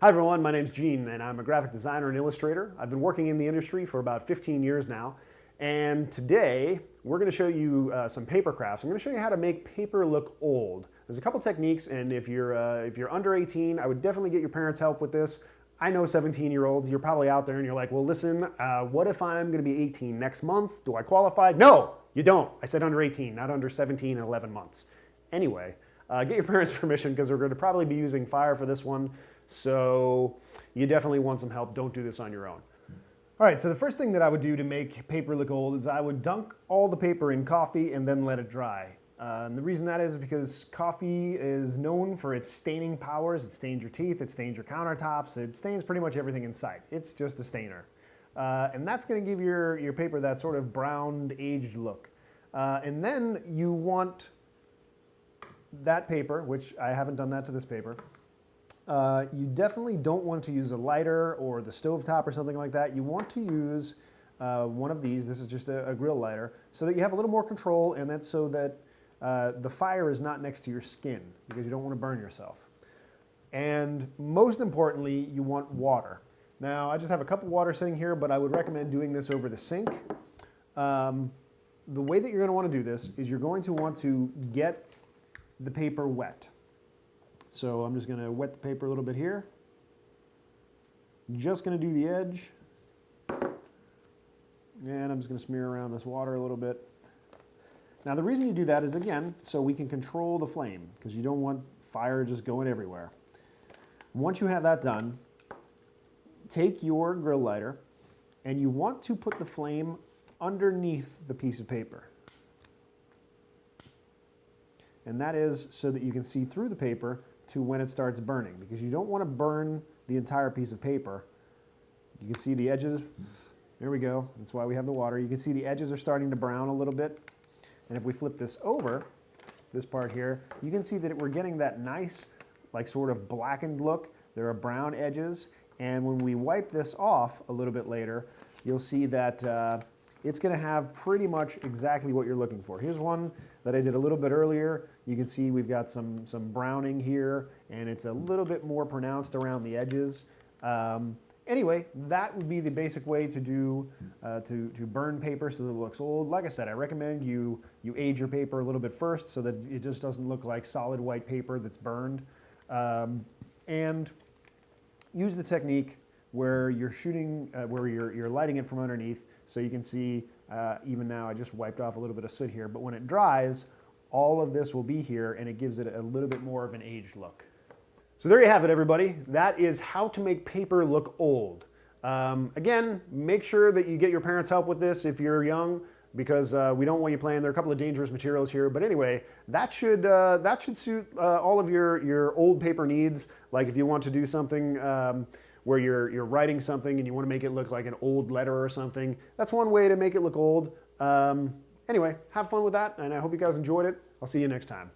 Hi everyone, my name's Gene and I'm a graphic designer and illustrator. I've been working in the industry for about 15 years now, and today we're going to show you some paper crafts. I'm going to show you how to make paper look old. There's a couple techniques, and if you're under 18, I would definitely get your parents' help with this. I know 17-year-olds, you're probably out there and you're like, well listen, what if I'm going to be 18 next month? Do I qualify? No, you don't. I said under 18, not under 17 and 11 months. Anyway, get your parents' permission because we're going to probably be using fire for this one. So you definitely want some help. Don't do this on your own. All right, so the first thing that I would do to make paper look old is I would dunk all the paper in coffee and then let it dry. And the reason that is because coffee is known for its staining powers. It stains your teeth, it stains your countertops, it stains pretty much everything in sight. It's just a stainer. And that's going to give your paper that sort of browned, aged look. And then you want that paper, which I haven't done that to this paper. You definitely don't want to use a lighter or the stovetop or something like that. You want to use one of these. This is just a grill lighter, so that you have a little more control, and that's so that the fire is not next to your skin, because you don't want to burn yourself. And most importantly, you want water. Now, I just have a cup of water sitting here, but I would recommend doing this over the sink. The way that you're going to want to do this is you're going to want to get the paper wet. So I'm just going to wet the paper a little bit here. Just going to do the edge. And I'm just going to smear around this water a little bit. Now the reason you do that is, again, so we can control the flame, because you don't want fire just going everywhere. Once you have that done, take your grill lighter and you want to put the flame underneath the piece of paper. And that is so that you can see through the paper to when it starts burning, because you don't want to burn the entire piece of paper. You can see the edges. There we go. That's why we have the water. You can see the edges are starting to brown a little bit. And if we flip this over, this part here, you can see that we're getting that nice, like sort of blackened look. There are brown edges. And when we wipe this off a little bit later, you'll see that it's going to have pretty much exactly what you're looking for. Here's one that I did a little bit earlier. You can see we've got some browning here, and it's a little bit more pronounced around the edges. Anyway, that would be the basic way to do to burn paper so that it looks old. Like I said, I recommend you age your paper a little bit first so that it just doesn't look like solid white paper that's burned. And use the technique where you're shooting, where you're lighting it from underneath, so you can see, even now I just wiped off a little bit of soot here, but when it dries, all of this will be here and it gives it a little bit more of an aged look. So there you have it, everybody. That is how to make paper look old. Again, make sure that you get your parents' help with this if you're young, because we don't want you playing. There are a couple of dangerous materials here, but anyway, that should suit all of your old paper needs. Like if you want to do something where you're writing something and you want to make it look like an old letter or something, that's one way to make it look old. Anyway, have fun with that, and I hope you guys enjoyed it. I'll see you next time.